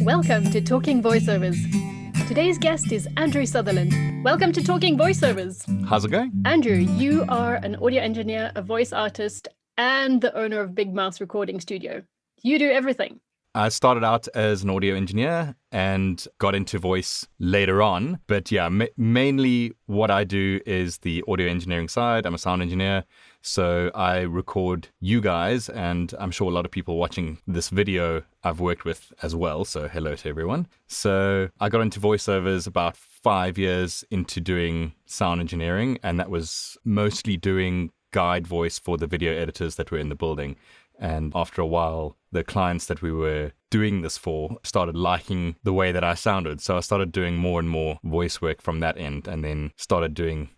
Welcome to Talking Voiceovers. Today's guest is Andrew Sutherland. Welcome to Talking Voiceovers. How's it going? Andrew, you are an audio engineer, a voice artist, and the owner of Big Mouth Recording Studio. You do everything. I started out as an audio engineer and got into voice later on. But yeah, mainly what I do is the audio engineering side. I'm a sound engineer. So I record you guys, and I'm sure a lot of people watching this video I've worked with as well. So hello to everyone. So I got into voiceovers about 5 years into doing sound engineering, and that was mostly doing guide voice for the video editors that were in the building. And after a while, the clients that we were doing this for started liking the way that I sounded. So I started doing more and more voice work from that end, and then started doing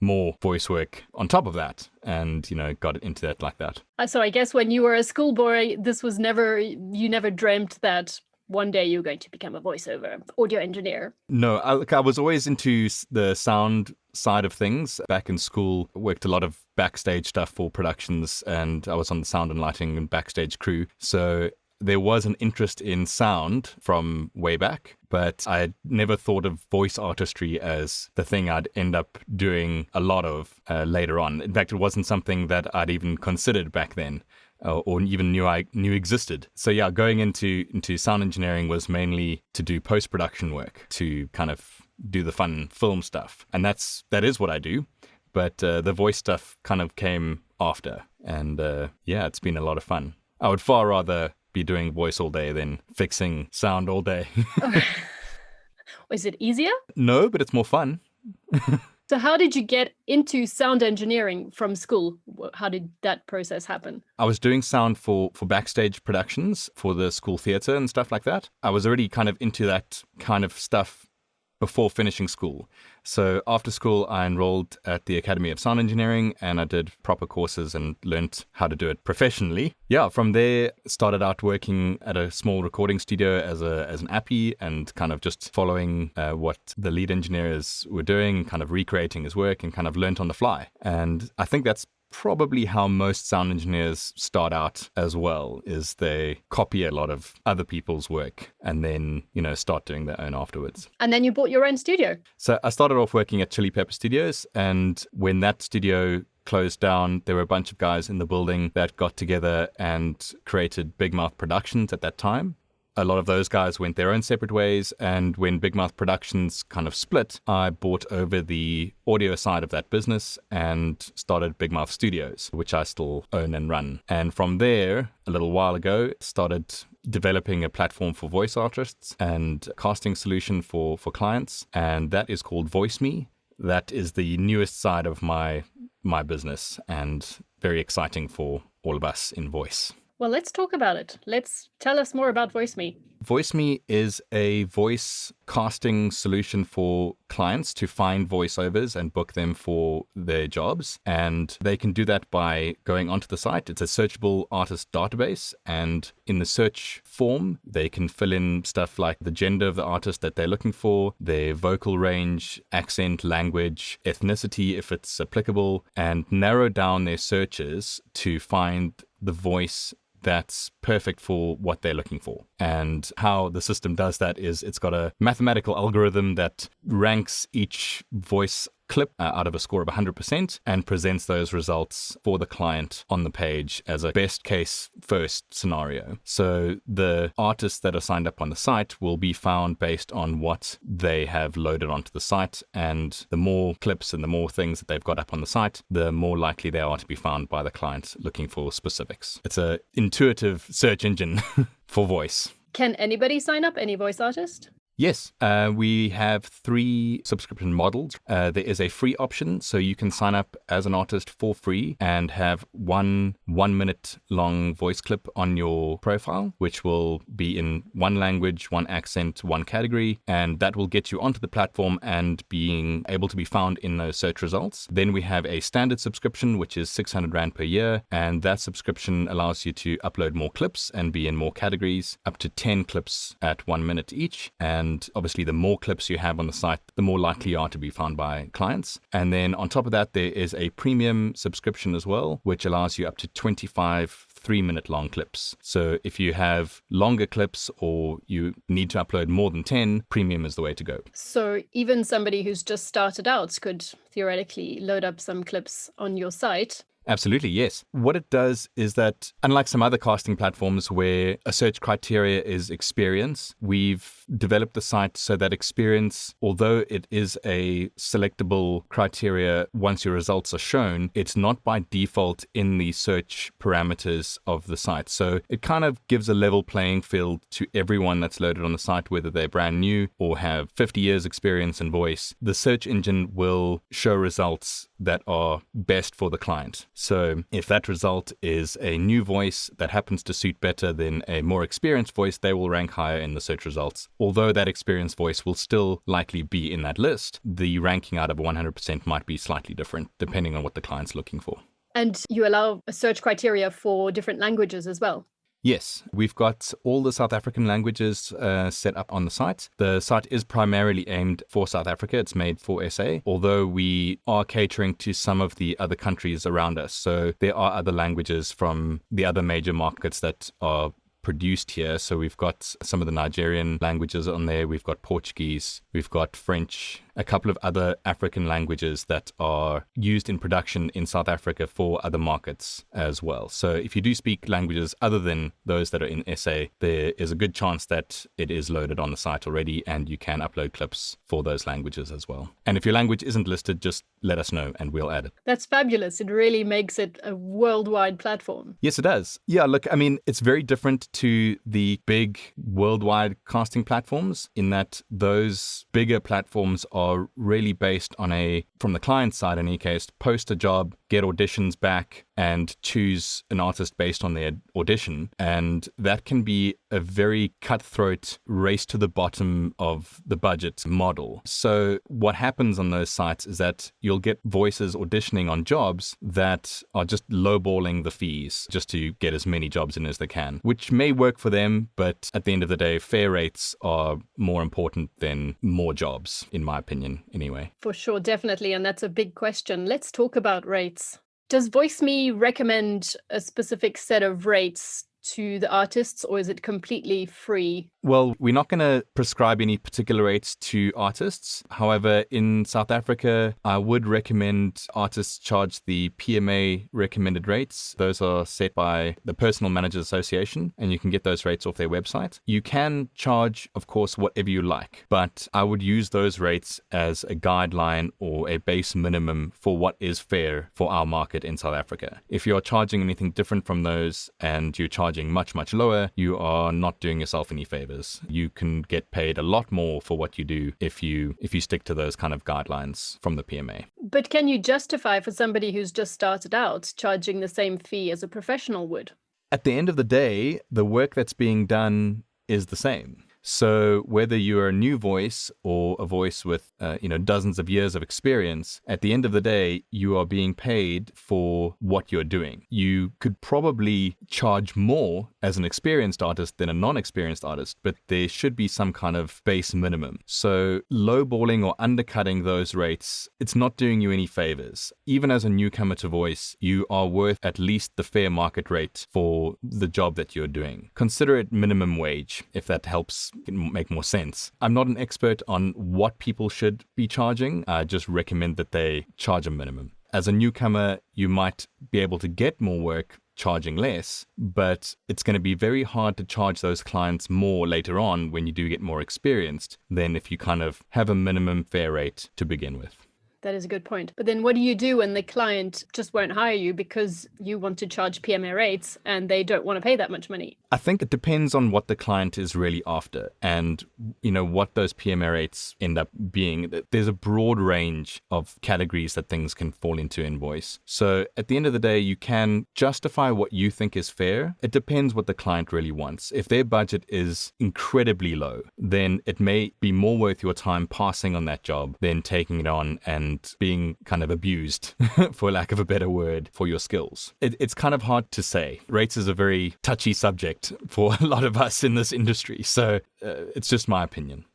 more voice work on top of that, and got into that like that. So I guess when you were a schoolboy, you never dreamt that one day you're going to become a voiceover audio engineer. No, I was always into the sound side of things. Back in school, worked a lot of backstage stuff for productions, and I was on the sound and lighting and backstage crew. So there was an interest in sound from way back, but I had never thought of voice artistry as the thing I'd end up doing a lot of later on. In fact, it wasn't something that I'd even considered back then. Or even knew existed. So yeah, going into sound engineering was mainly to do post-production work, to kind of do the fun film stuff. And that is what I do. But the voice stuff kind of came after. And yeah, it's been a lot of fun. I would far rather be doing voice all day than fixing sound all day. Is it easier? No, but it's more fun. So how did you get into sound engineering from school? How did that process happen? I was doing sound for backstage productions for the school theatre and stuff like that. I was already kind of into that kind of stuff before finishing school. So after school, I enrolled at the Academy of Sound Engineering, and I did proper courses and learnt how to do it professionally. Yeah, from there, started out working at a small recording studio as an appy, and kind of just following what the lead engineers were doing, kind of recreating his work, and kind of learnt on the fly. And I think that's probably how most sound engineers start out as well, is they copy a lot of other people's work and then, start doing their own afterwards. And then you bought your own studio. So I started off working at Chili Pepper Studios, and when that studio closed down, there were a bunch of guys in the building that got together and created Big Mouth Productions at that time. A lot of those guys went their own separate ways, and when Big Mouth Productions kind of split, I bought over the audio side of that business and started Big Mouth Studios, which I still own and run. And from there, a little while ago, started developing a platform for voice artists and a casting solution for clients, and that is called Voiceme. That is the newest side of my business, and very exciting for all of us in voice. Well, let's talk about it. Tell us more about Voiceme. Voiceme is a voice casting solution for clients to find voiceovers and book them for their jobs. And they can do that by going onto the site. It's a searchable artist database. And in the search form, they can fill in stuff like the gender of the artist that they're looking for, their vocal range, accent, language, ethnicity, if it's applicable, and narrow down their searches to find the voice that's perfect for what they're looking for. And how the system does that is it's got a mathematical algorithm that ranks each voice clip out of a score of 100% and presents those results for the client on the page as a best case first scenario. So the artists that are signed up on the site will be found based on what they have loaded onto the site, and the more clips and the more things that they've got up on the site, the more likely they are to be found by the client looking for specifics. It's an intuitive search engine for voice. Can anybody sign up, any voice artist? Yes, we have 3 subscription models. There is a free option, so you can sign up as an artist for free and have one minute long voice clip on your profile, which will be in one language, one accent, one category, and that will get you onto the platform and being able to be found in those search results. Then we have a standard subscription, which is 600 Rand per year, and that subscription allows you to upload more clips and be in more categories, up to 10 clips at 1 minute each. And And obviously, the more clips you have on the site, the more likely you are to be found by clients. And then on top of that, there is a premium subscription as well, which allows you up to 25 3-minute long clips. So if you have longer clips or you need to upload more than 10, premium is the way to go. So even somebody who's just started out could theoretically load up some clips on your site. Absolutely, yes. What it does is that, unlike some other casting platforms where a search criteria is experience, we've developed the site so that experience, although it is a selectable criteria once your results are shown, it's not by default in the search parameters of the site. So it kind of gives a level playing field to everyone that's loaded on the site, whether they're brand new or have 50 years experience in voice. The search engine will show results that are best for the client. So if that result is a new voice that happens to suit better than a more experienced voice, they will rank higher in the search results. Although that experienced voice will still likely be in that list, the ranking out of 100% might be slightly different depending on what the client's looking for. And you allow a search criteria for different languages as well. Yes, we've got all the South African languages set up on the site. The site is primarily aimed for South Africa. It's made for SA, although we are catering to some of the other countries around us. So there are other languages from the other major markets that are produced here. So we've got some of the Nigerian languages on there. We've got Portuguese, we've got French, a couple of other African languages that are used in production in South Africa for other markets as well. So if you do speak languages other than those that are in SA, there is a good chance that it is loaded on the site already and you can upload clips for those languages as well. And if your language isn't listed, just let us know and we'll add it. That's fabulous. It really makes it a worldwide platform. Yes, it does. Yeah, look, I mean, it's very different to the big worldwide casting platforms in that those bigger platforms are really based on from the client side in any case, post a job, get auditions back and choose an artist based on their audition. And that can be a very cutthroat race to the bottom of the budget model. So what happens on those sites is that you'll get voices auditioning on jobs that are just lowballing the fees just to get as many jobs in as they can, which may work for them, but at the end of the day, fair rates are more important than more jobs, in my opinion, anyway. For sure, definitely. And that's a big question. Let's talk about rates. Does Voiceme recommend a specific set of rates to the artists, or is it completely free? Well, we're not going to prescribe any particular rates to artists. However, in South Africa, I would recommend artists charge the PMA recommended rates. Those are set by the Personal Managers Association, and you can get those rates off their website. You can charge, of course, whatever you like, but I would use those rates as a guideline or a base minimum for what is fair for our market in South Africa. If you're charging anything different from those and you're charging much, much lower, you are not doing yourself any favors. You can get paid a lot more for what you do if you stick to those kind of guidelines from the PMA. But can you justify for somebody who's just started out charging the same fee as a professional would? At the end of the day, the work that's being done is the same. So whether you're a new voice or a voice with dozens of years of experience, at the end of the day, you are being paid for what you're doing. You could probably charge more as an experienced artist than a non-experienced artist, but there should be some kind of base minimum. So lowballing or undercutting those rates, it's not doing you any favors. Even as a newcomer to voice, you are worth at least the fair market rate for the job that you're doing. Consider it minimum wage, if that helps make more sense. I'm not an expert on what people should be charging. I just recommend that they charge a minimum. As a newcomer, you might be able to get more work charging less, but it's going to be very hard to charge those clients more later on when you do get more experienced than if you kind of have a minimum fair rate to begin with. That is a good point. But then what do you do when the client just won't hire you because you want to charge PMA rates and they don't want to pay that much money? I think it depends on what the client is really after and, what those PMA rates end up being. There's a broad range of categories that things can fall into in voice. So at the end of the day, you can justify what you think is fair. It depends what the client really wants. If their budget is incredibly low, then it may be more worth your time passing on that job than taking it on and being kind of abused, for lack of a better word, for your skills. It's kind of hard to say. Rates is a very touchy subject for a lot of us in this industry. So it's just my opinion.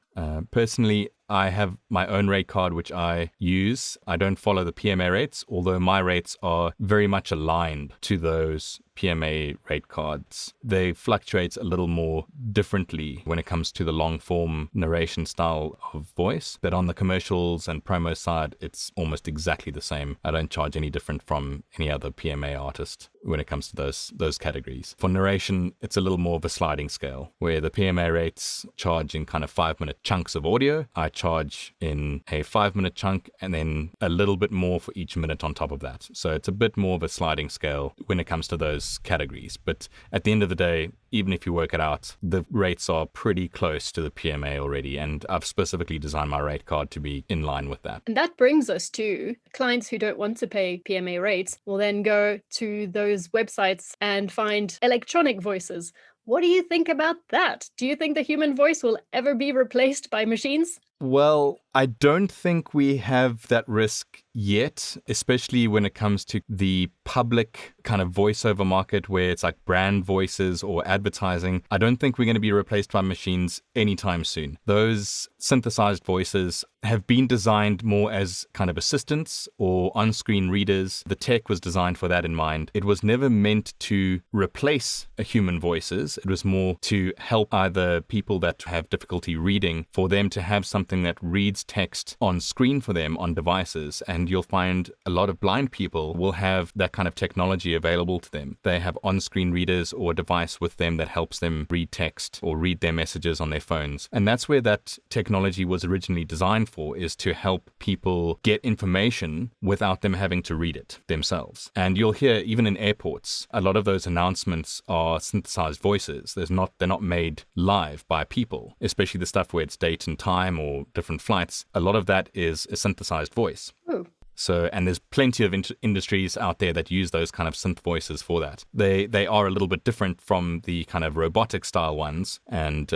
Personally, I have my own rate card, which I use. I don't follow the PMA rates, although my rates are very much aligned to those PMA rate cards. They fluctuate a little more differently when it comes to the long form narration style of voice, but on the commercials and promo side, it's almost exactly the same. I don't charge any different from any other PMA artist when it comes to those categories. For narration, it's a little more of a sliding scale, where the PMA rates charge in kind of 5-minute chunks of audio. I charge in a 5-minute chunk and then a little bit more for each minute on top of that. So it's a bit more of a sliding scale when it comes to those categories. But at the end of the day, even if you work it out, the rates are pretty close to the PMA already. And I've specifically designed my rate card to be in line with that. And that brings us to clients who don't want to pay PMA rates will then go to those websites and find electronic voices. What do you think about that? Do you think the human voice will ever be replaced by machines? Well, I don't think we have that risk yet, especially when it comes to the public kind of voiceover market where it's like brand voices or advertising. I don't think we're going to be replaced by machines anytime soon. Those synthesized voices have been designed more as kind of assistants or on-screen readers. The tech was designed for that in mind. It was never meant to replace human voices. It was more to help either people that have difficulty reading, for them to have something that reads text on screen for them on devices. And you'll find a lot of blind people will have that kind of technology available to them. They have on-screen readers or a device with them that helps them read text or read their messages on their phones. And that's where that technology was originally designed for, is to help people get information without them having to read it themselves. And you'll hear even in airports, a lot of those announcements are synthesized voices. They're not made live by people, especially the stuff where it's date and time or different flights. A lot of that is a synthesized voice. Oh. So, and there's plenty of industries out there that use those kind of synth voices for that. They are a little bit different from the kind of robotic style ones, and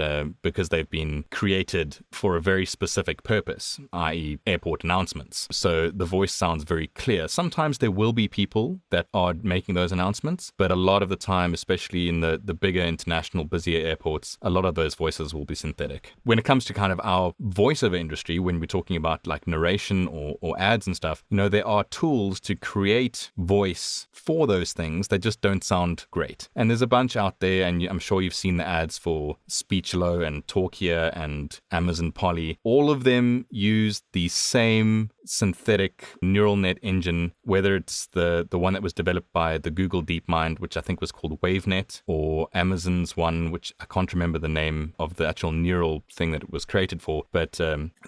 because they've been created for a very specific purpose, i.e. airport announcements. So the voice sounds very clear. Sometimes there will be people that are making those announcements, but a lot of the time, especially in the bigger international, busier airports, a lot of those voices will be synthetic. When it comes to kind of our voiceover industry, when we're talking about like narration or ads and stuff, there are tools to create voice for those things that just don't sound great. And there's a bunch out there, and I'm sure you've seen the ads for Speechlo and Talkia and Amazon Polly. All of them use the same synthetic neural net engine, whether it's the one that was developed by the Google DeepMind, which I think was called WaveNet, or Amazon's one, which I can't remember the name of the actual neural thing that it was created for, but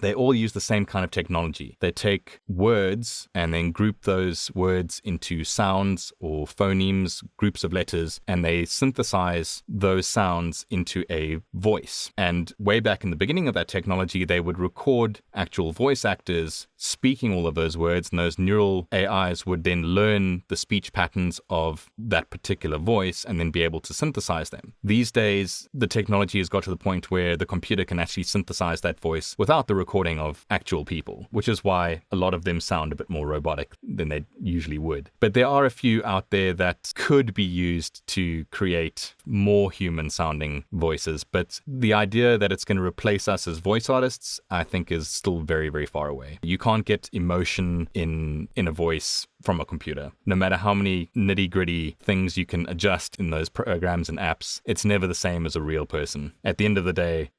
they all use the same kind of technology. They take words and then group those words into sounds or phonemes, groups of letters, and they synthesize those sounds into a voice. And way back in the beginning of that technology, they would record actual voice actors speaking all of those words, and those neural AIs would then learn the speech patterns of that particular voice and then be able to synthesize them. These days, the technology has got to the point where the computer can actually synthesize that voice without the recording of actual people, which is why a lot of them sound a bit more robotic than they usually would. But there are a few out there that could be used to create more human-sounding voices, but the idea that it's going to replace us as voice artists, I think, is still very, very far away. You can't get emotion in a voice from a computer. No matter how many nitty-gritty things you can adjust in those programs and apps, it's never the same as a real person. At the end of the day,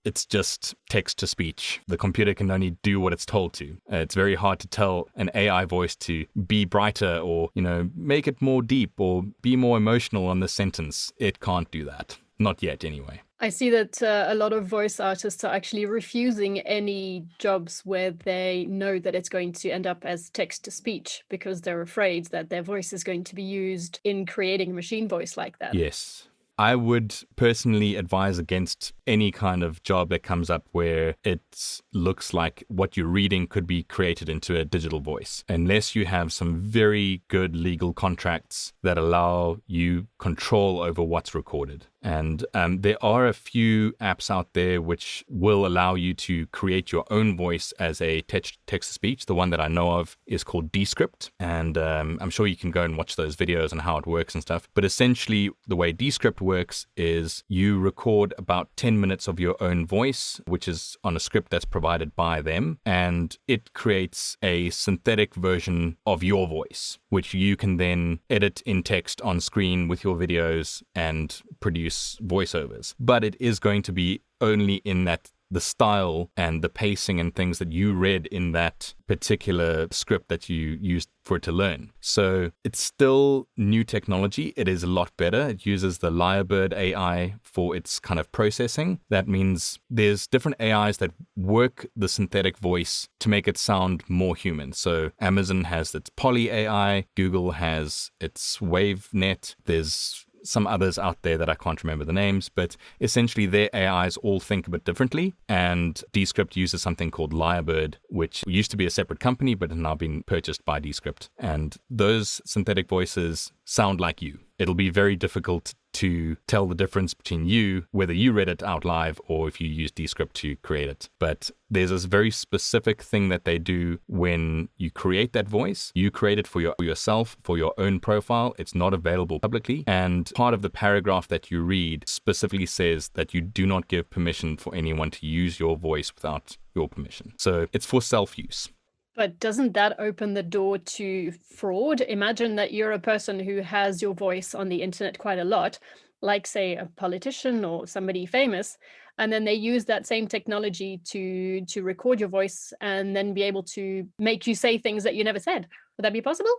it's just text to speech. The computer can only do what it's told to. It's very hard to tell an AI voice to be brighter or, make it more deep or be more emotional on the sentence. It can't do that. Not yet, anyway. I see that a lot of voice artists are actually refusing any jobs where they know that it's going to end up as text to speech because they're afraid that their voice is going to be used in creating a machine voice like that. Yes. I would personally advise against any kind of job that comes up where it looks like what you're reading could be created into a digital voice, unless you have some very good legal contracts that allow you control over what's recorded. And there are a few apps out there which will allow you to create your own voice as a text-to-speech. The one that I know of is called Descript, and I'm sure you can go and watch those videos on how it works and stuff. But essentially, the way Descript works is you record about 10 minutes of your own voice, which is on a script that's provided by them, and it creates a synthetic version of your voice, which you can then edit in text on screen with your videos and produce voiceovers. But it is going to be only in that the style and the pacing and things that you read in that particular script that you used for it to learn. So it's still new technology. It is a lot better. It uses the Lyrebird AI for its kind of processing. That means there's different AIs that work the synthetic voice to make it sound more human. So Amazon has its Poly AI, Google has its WaveNet, there's some others out there that I can't remember the names, but essentially their AIs all think a bit differently. And Descript uses something called Lyrebird, which used to be a separate company, but has now been purchased by Descript. And those synthetic voices sound like you. It'll be very difficult to tell the difference between you, whether you read it out live or if you use Descript to create it. But there's this very specific thing that they do when you create that voice. You create it for yourself, for your own profile. It's not available publicly. And part of the paragraph that you read specifically says that you do not give permission for anyone to use your voice without your permission. So it's for self-use. But doesn't that open the door to fraud? Imagine that you're a person who has your voice on the internet quite a lot, like, say, a politician or somebody famous, and then they use that same technology to record your voice and then be able to make you say things that you never said. Would that be possible?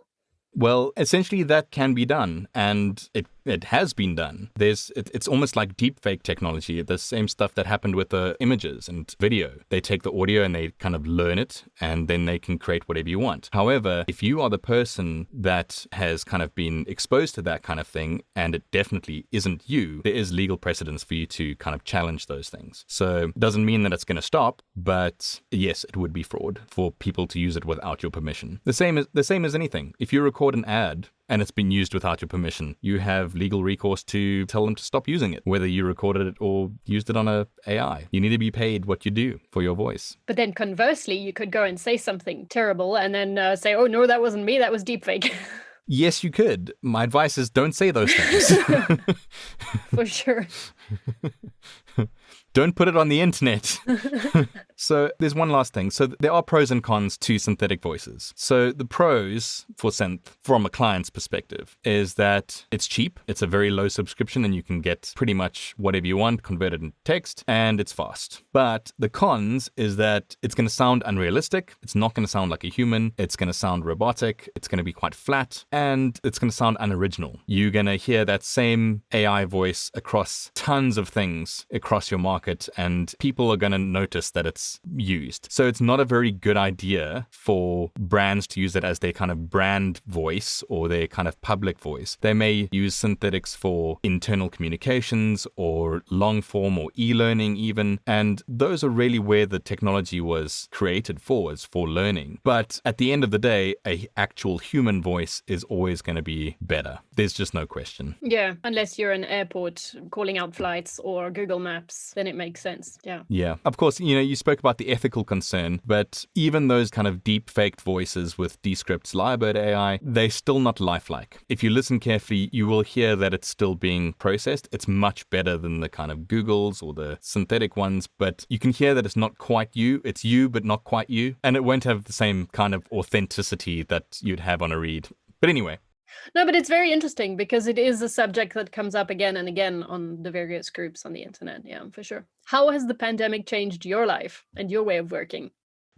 Well, essentially that can be done, and it has been done. It's almost like deepfake technology, the same stuff that happened with the images and video. They take the audio and they kind of learn it, and then they can create whatever you want. However, if you are the person that has kind of been exposed to that kind of thing, and it definitely isn't you, there is legal precedence for you to kind of challenge those things. So it doesn't mean that it's going to stop, but yes, it would be fraud for people to use it without your permission. The same as anything. If you record an ad and it's been used without your permission, you have legal recourse to tell them to stop using it, whether you recorded it or used it on a AI. You need to be paid what you do for your voice. But then conversely, you could go and say something terrible and then say, oh, no, that wasn't me, that was deepfake. Yes, you could. My advice is don't say those things. For sure. Don't put it on the internet. So there's one last thing. So there are pros and cons to synthetic voices. So the pros for synth, from a client's perspective, is that it's cheap. It's a very low subscription and you can get pretty much whatever you want converted into text, and it's fast. But the cons is that it's going to sound unrealistic. It's not going to sound like a human. It's going to sound robotic. It's going to be quite flat, and it's going to sound unoriginal. You're going to hear that same AI voice across tons of things across your market, and people are going to notice that it's used. So it's not a very good idea for brands to use it as their kind of brand voice or their kind of public voice. They may use synthetics for internal communications or long form or e-learning even, and those are really where the technology was created for, is for learning. But at the end of the day, a actual human voice is always going to be better. There's just no question. Yeah, unless you're an airport calling out flights or Google Maps, then it makes sense. Yeah. Yeah. Of course, you spoke about the ethical concern, but even those kind of deep faked voices with Descript's Lyrebird AI, they're still not lifelike. If you listen carefully, you will hear that it's still being processed. It's much better than the kind of Googles or the synthetic ones, but you can hear that it's not quite you. It's you, but not quite you. And it won't have the same kind of authenticity that you'd have on a read. But anyway. No, but it's very interesting because it is a subject that comes up again and again on the various groups on the internet. Yeah, for sure. How has the pandemic changed your life and your way of working?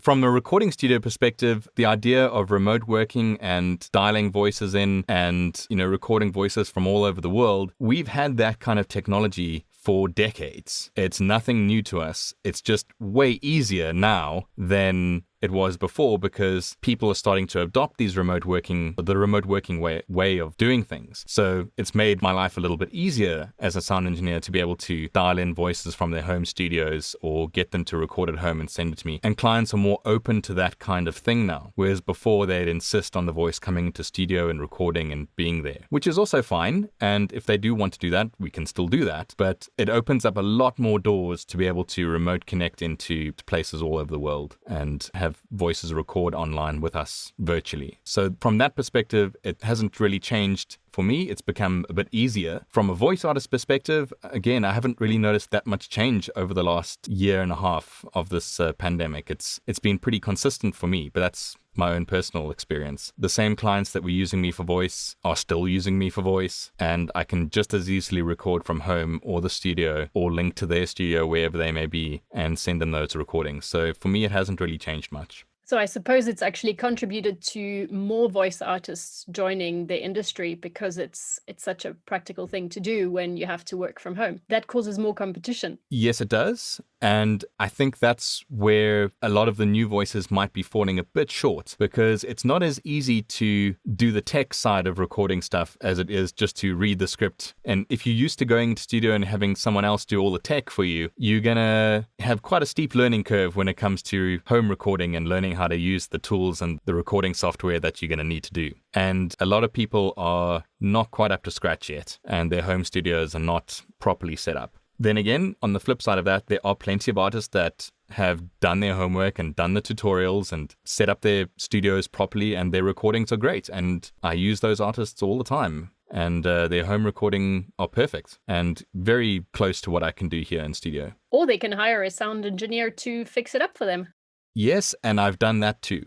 From a recording studio perspective, the idea of remote working and dialing voices in and, recording voices from all over the world, we've had that kind of technology for decades. It's nothing new to us. It's just way easier now than it was before because people are starting to adopt the remote working way of doing things. So it's made my life a little bit easier as a sound engineer to be able to dial in voices from their home studios or get them to record at home and send it to me. And clients are more open to that kind of thing now, whereas before they'd insist on the voice coming into studio and recording and being there, which is also fine. And if they do want to do that, we can still do that. But it opens up a lot more doors to be able to remote connect into places all over the world and have voices record online with us virtually. So from that perspective, it hasn't really changed for me, it's become a bit easier. From a voice artist perspective, again, I haven't really noticed that much change over the last year and a half of this pandemic. It's been pretty consistent for me, but that's my own personal experience. The same clients that were using me for voice are still using me for voice, and I can just as easily record from home or the studio or link to their studio wherever they may be and send them those recordings. So for me, it hasn't really changed much. So I suppose it's actually contributed to more voice artists joining the industry because it's such a practical thing to do when you have to work from home. That causes more competition. Yes, it does. And I think that's where a lot of the new voices might be falling a bit short, because it's not as easy to do the tech side of recording stuff as it is just to read the script. And if you're used to going to studio and having someone else do all the tech for you, you're going to have quite a steep learning curve when it comes to home recording and learning how to use the tools and the recording software that you're going to need to do. And a lot of people are not quite up to scratch yet, and their home studios are not properly set up. Then again, on the flip side of that, there are plenty of artists that have done their homework and done the tutorials and set up their studios properly, and their recordings are great. And I use those artists all the time, and their home recording are perfect and very close to what I can do here in studio. Or they can hire a sound engineer to fix it up for them. Yes, and I've done that too.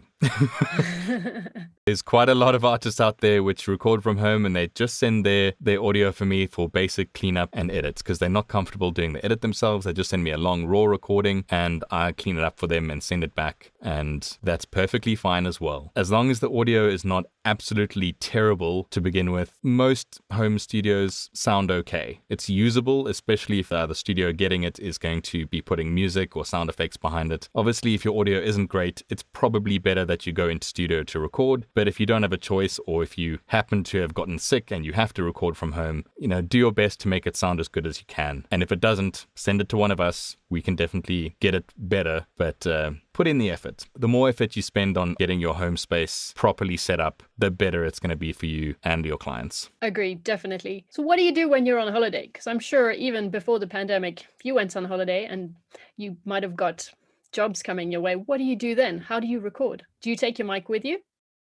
There's quite a lot of artists out there which record from home and they just send their audio for me for basic cleanup and edits because they're not comfortable doing the edit themselves. They just send me a long raw recording and I clean it up for them and send it back. And that's perfectly fine as well. As long as the audio is not absolutely terrible to begin with, most home studios sound okay. It's usable, especially if the studio getting it is going to be putting music or sound effects behind it. Obviously, if your audio isn't great, it's probably better that you go into studio to record. But if you don't have a choice, or if you happen to have gotten sick and you have to record from home, do your best to make it sound as good as you can. And if it doesn't, send it to one of us. We can definitely get it better, but put in the effort. The more effort you spend on getting your home space properly set up, the better it's going to be for you and your clients. Agreed, definitely. So what do you do when you're on holiday? Because I'm sure even before the pandemic, you went on holiday and you might have got jobs coming your way. What do you do then? How do you record? Do you take your mic with you?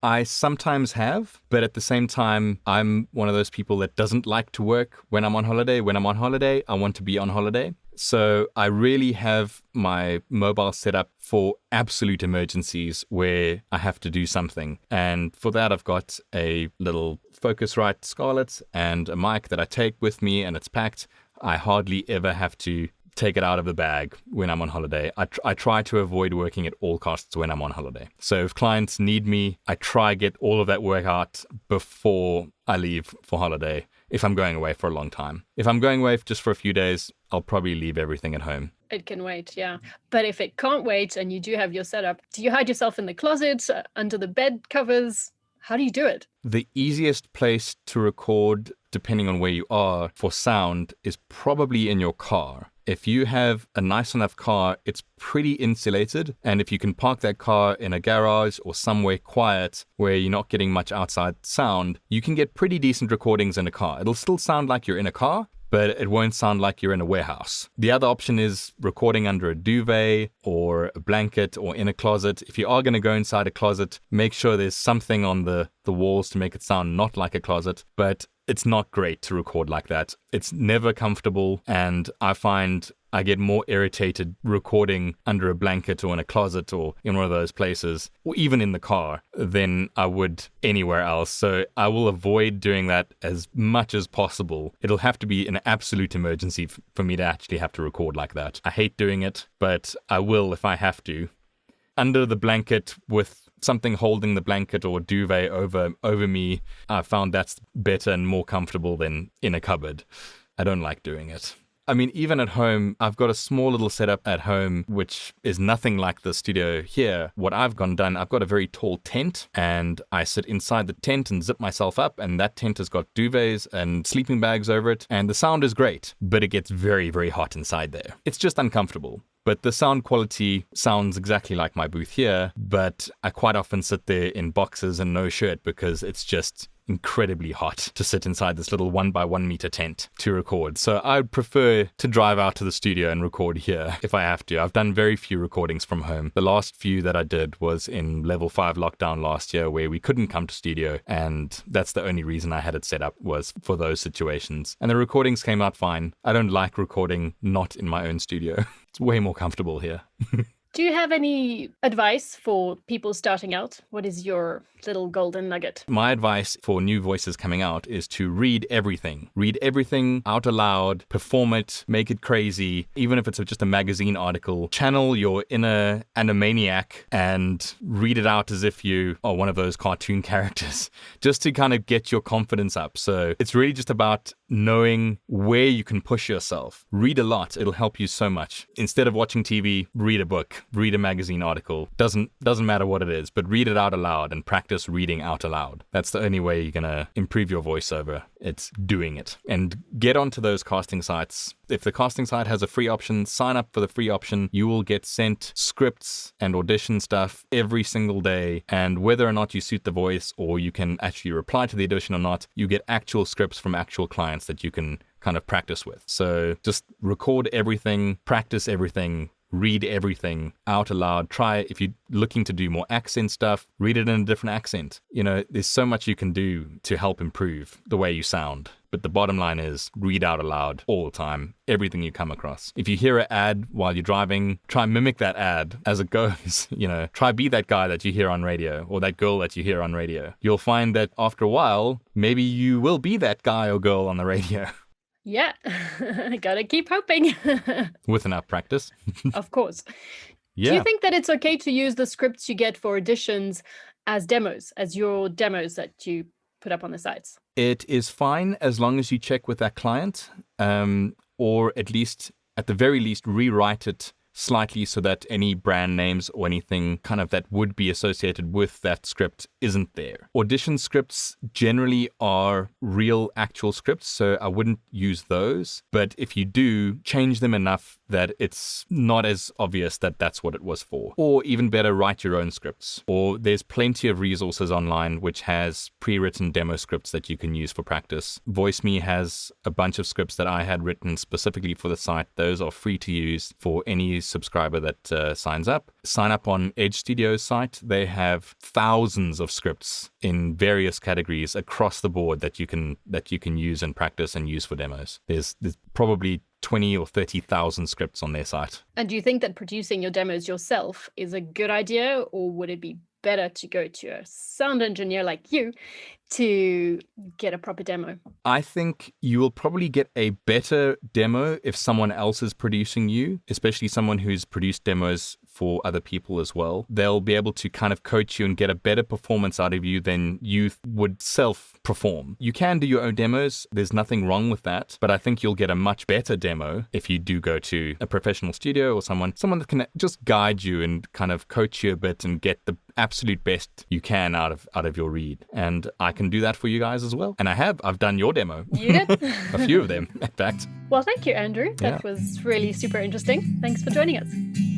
I sometimes have, but at the same time, I'm one of those people that doesn't like to work when I'm on holiday. When I'm on holiday, I want to be on holiday. So I really have my mobile set up for absolute emergencies where I have to do something. And for that, I've got a little Focusrite Scarlett and a mic that I take with me, and it's packed. I hardly ever have to take it out of the bag when I'm on holiday. I try to avoid working at all costs when I'm on holiday. So if clients need me, I try get all of that work out before I leave for holiday if I'm going away for a long time. If I'm going away just for a few days, I'll probably leave everything at home. It can wait, yeah. But if it can't wait and you do have your setup, do you hide yourself in the closet, under the bed covers? How do you do it? The easiest place to record, depending on where you are, for sound is probably in your car. If you have a nice enough car, it's pretty insulated. And if you can park that car in a garage or somewhere quiet where you're not getting much outside sound, you can get pretty decent recordings in a car. It'll still sound like you're in a car, but it won't sound like you're in a warehouse. The other option is recording under a duvet or a blanket or in a closet. If you are going to go inside a closet, make sure there's something on the walls to make it sound not like a closet, but it's not great to record like that. It's never comfortable, and I find I get more irritated recording under a blanket or in a closet or in one of those places, or even in the car, than I would anywhere else. So I will avoid doing that as much as possible. It'll have to be an absolute emergency for me to actually have to record like that. I hate doing it, but I will if I have to. Under the blanket with something holding the blanket or duvet over me, I found that's better and more comfortable than in a cupboard. I don't like doing it. I mean, even at home, I've got a small little setup at home, which is nothing like the studio here. What I've done, I've got a very tall tent, and I sit inside the tent and zip myself up, and that tent has got duvets and sleeping bags over it, and the sound is great, but it gets very, very hot inside there. It's just uncomfortable. But the sound quality sounds exactly like my booth here, but I quite often sit there in boxers and no shirt because it's just incredibly hot to sit inside this little 1 by 1 meter tent to record. So I would prefer to drive out to the studio and record here if I have to. I've done very few recordings from home. The last few that I did was in level 5 lockdown last year, where we couldn't come to studio, and that's the only reason I had it set up, was for those situations. And the recordings came out fine. I don't like recording not in my own studio. It's way more comfortable here. Do you have any advice for people starting out? What is your little golden nugget? My advice for new voices coming out is to read everything. Read everything out aloud, perform it, make it crazy. Even if it's just a magazine article, channel your inner animaniac and read it out as if you are one of those cartoon characters, just to kind of get your confidence up. So it's really just about knowing where you can push yourself. Read a lot. It'll help you so much. Instead of watching TV, read a book, read a magazine article. Doesn't matter what it is, but read it out aloud and practice reading out aloud. That's the only way you're going to improve your voiceover. It's doing it. And get onto those casting sites. If the casting site has a free option, sign up for the free option. You will get sent scripts and audition stuff every single day. And whether or not you suit the voice, or you can actually reply to the audition or not, you get actual scripts from actual clients that you can kind of practice with. So just record everything, practice everything, read everything out aloud. Try, if you're looking to do more accent stuff, read it in a different accent. There's so much you can do to help improve the way you sound. But the bottom line is read out aloud all the time, everything you come across. If you hear an ad while you're driving, try mimic that ad as it goes. Try be that guy that you hear on radio, or that girl that you hear on radio. You'll find that after a while, maybe you will be that guy or girl on the radio. Yeah, I gotta keep hoping. With enough practice. Of course. Yeah. Do you think that it's okay to use the scripts you get for auditions as demos, as your demos that you put up on the sites? It is fine as long as you check with that client, or at the very least, rewrite it slightly so that any brand names or anything kind of that would be associated with that script isn't there. Audition scripts generally are real, actual scripts, so I wouldn't use those. But if you do, change them enough that it's not as obvious that that's what it was for. Or even better, write your own scripts. Or there's plenty of resources online which has pre-written demo scripts that you can use for practice. Voiceme has a bunch of scripts that I had written specifically for the site. Those are free to use for any subscriber that signs up. Sign up on Edge Studio's site. They have thousands of scripts in various categories across the board that you can use and practice and use for demos. There's probably 20 or 30,000 scripts on their site. And do you think that producing your demos yourself is a good idea, or would it be better to go to a sound engineer like you to get a proper demo? I think you will probably get a better demo if someone else is producing you, especially someone who's produced demos for other people as well. They'll be able to kind of coach you and get a better performance out of you than you would self-perform. You can do your own demos. There's nothing wrong with that. But I think you'll get a much better demo if you do go to a professional studio or someone that can just guide you and kind of coach you a bit and get the absolute best you can out of your read. And I can do that for you guys as well. And I've done your demo. You did? A few of them, in fact. Well, thank you, Andrew. That was really super interesting. Thanks for joining us.